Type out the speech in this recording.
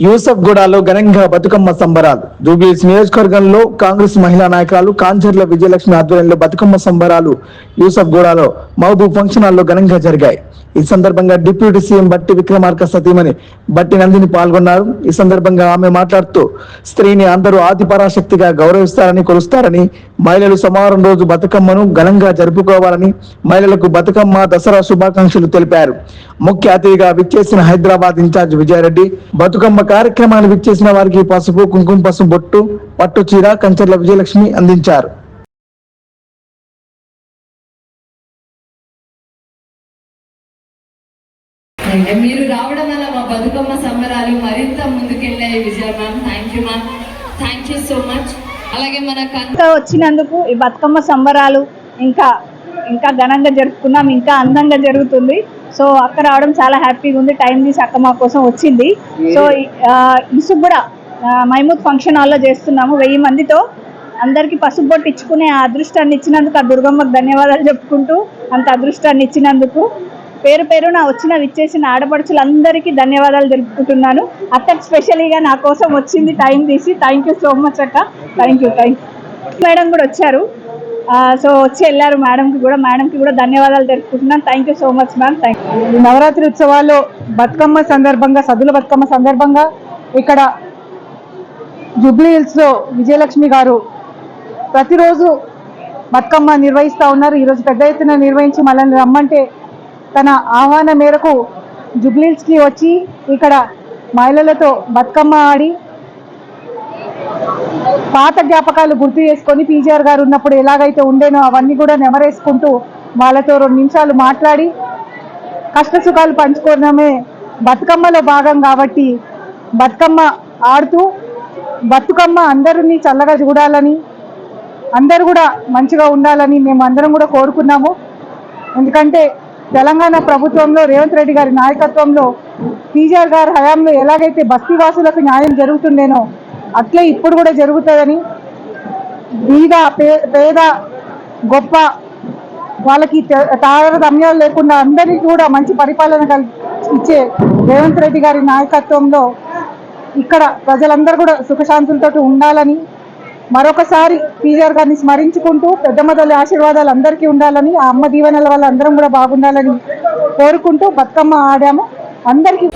యూసఫ్గూడలో ఘనంగా బతుకమ్మ సంబరాలు. జూబ్లీహిల్స్ నియోజకవర్గంలో కాంగ్రెస్ మహిళా నాయకురాలు కాంచర్ల విజయలక్ష్మి ఆధ్వర్యంలో బతుకమ్మ సంబరాలు యూసఫ్గూడలో మహబూబ్ ఫంక్షన్ హాల్లో ఘనంగా జరిగాయి. ఈ సందర్భంగా డిప్యూటీ సీఎం బట్టి విక్రమార్క సతీమణి బట్టి నందిని పాల్గొన్నారు. ఈ సందర్భంగా ఆమె మాట్లాడుతూ స్త్రీని అందరూ ఆది పరాశక్తిగా గౌరవిస్తారని, కొలుస్తారని, మహిళలు సోమవారం రోజు బతుకమ్మను ఘనంగా జరుపుకోవాలని మహిళలకు బతుకమ్మ దసరా శుభాకాంక్షలు తెలిపారు. ముఖ్య అతిథిగా విచ్చేసిన హైదరాబాద్ ఇన్ఛార్జ్ విజయారెడ్డి బతుకమ్మ కార్యక్రమాన్ని విచ్చేసిన వారికి పసుపు, కుంకుమ పసుపు బొట్టు, పట్టు చీర కంచర్ల విజయలక్ష్మి అందించారు. మీరు రావడం వల్ల మా బతుకమ్మ సంబరాలు మరింత ముందుకెళ్ళాయి. Vijaya ma'am, thank you ma'am, thank you so much. అలాగే మనకు వచ్చినందుకు ఈ బతుకమ్మ సంబరాలు ఇంకా ఇంకా ఘనంగా జరుపుకున్నాం, ఇంకా అందంగా జరుగుతుంది. సో అక్క రావడం చాలా హ్యాపీగా ఉంది. టైం తీసి అక్క మా కోసం వచ్చింది. సో ఇసుకు కూడా మైమూద్ ఫంక్షన్ హాల్లో చేస్తున్నాము 1000 మందితో. అందరికీ పసుపు బొట్టు ఇచ్చుకునే ఆ అదృష్టాన్ని ఇచ్చినందుకు ఆ దుర్గమ్మకు ధన్యవాదాలు చెప్పుకుంటూ, అంత అదృష్టాన్ని ఇచ్చినందుకు పేరు పేరున విచ్చేసిన ఆడపడుచులందరికీ ధన్యవాదాలు తెలుపుకుంటున్నాను. అక్కకి స్పెషల్గా నా కోసం వచ్చింది టైం తీసి. థ్యాంక్ యూ సో మచ్ అక్క, థ్యాంక్ యూ. మేడం కూడా వచ్చారు, సో వచ్చి వెళ్ళారు. మేడంకి కూడా ధన్యవాదాలు తెలుపుకుంటున్నాను. Thank you so much ma'am, thank you. Navratri ఉత్సవాల్లో బతుకమ్మ సందర్భంగా, సద్దుల బతుకమ్మ సందర్భంగా ఇక్కడ జూబ్లీహిల్స్లో విజయలక్ష్మి గారు ప్రతిరోజు బతుకమ్మ నిర్వహిస్తూ ఉన్నారు. ఈరోజు పెద్ద ఎత్తున నిర్వహించి మనల్ని రమ్మంటే తన ఆహ్వానం మేరకు జూబ్లీహిల్స్కి వచ్చి ఇక్కడ మహిళలతో బతుకమ్మ ఆడి పాత జ్ఞాపకాలు గుర్తు చేసుకొని పీజీఆర్ గారు ఉన్నప్పుడు ఎలాగైతే ఉండేనో అవన్నీ కూడా నెమరేసుకుంటూ వాళ్ళతో 2 నిమిషాలు మాట్లాడి కష్ట సుఖాలు పంచుకోవడమే బతుకమ్మలో భాగం కాబట్టి బతుకమ్మ ఆడుతూ బతుకమ్మ అందరినీ చల్లగా చూడాలని, అందరూ కూడా మంచిగా ఉండాలని మేము అందరం కూడా కోరుకున్నాము. ఎందుకంటే తెలంగాణ ప్రభుత్వంలో రేవంత్ రెడ్డి గారి నాయకత్వంలో పీజీఆర్ గారి హయాంలో ఎలాగైతే బస్తీవాసులకు న్యాయం జరుగుతుండేనో అట్లే ఇప్పుడు కూడా జరుగుతుందని, పేద గొప్ప వాళ్ళకి తారతమ్యాలు లేకుండా అందరికీ కూడా మంచి పరిపాలన ఇచ్చే రేవంత్ రెడ్డి గారి నాయకత్వంలో ఇక్కడ ప్రజలందరూ కూడా సుఖశాంతులతో ఉండాలని, మరొకసారి పీజీఆర్ గారిని స్మరించుకుంటూ పెద్దమ్మ తల్లి ఆశీర్వాదాలు అందరికీ ఉండాలని, ఆ అమ్మ దీవెనల వల్ల అందరం కూడా బాగుండాలని కోరుకుంటూ బతుకమ్మ ఆడాము. అందరికీ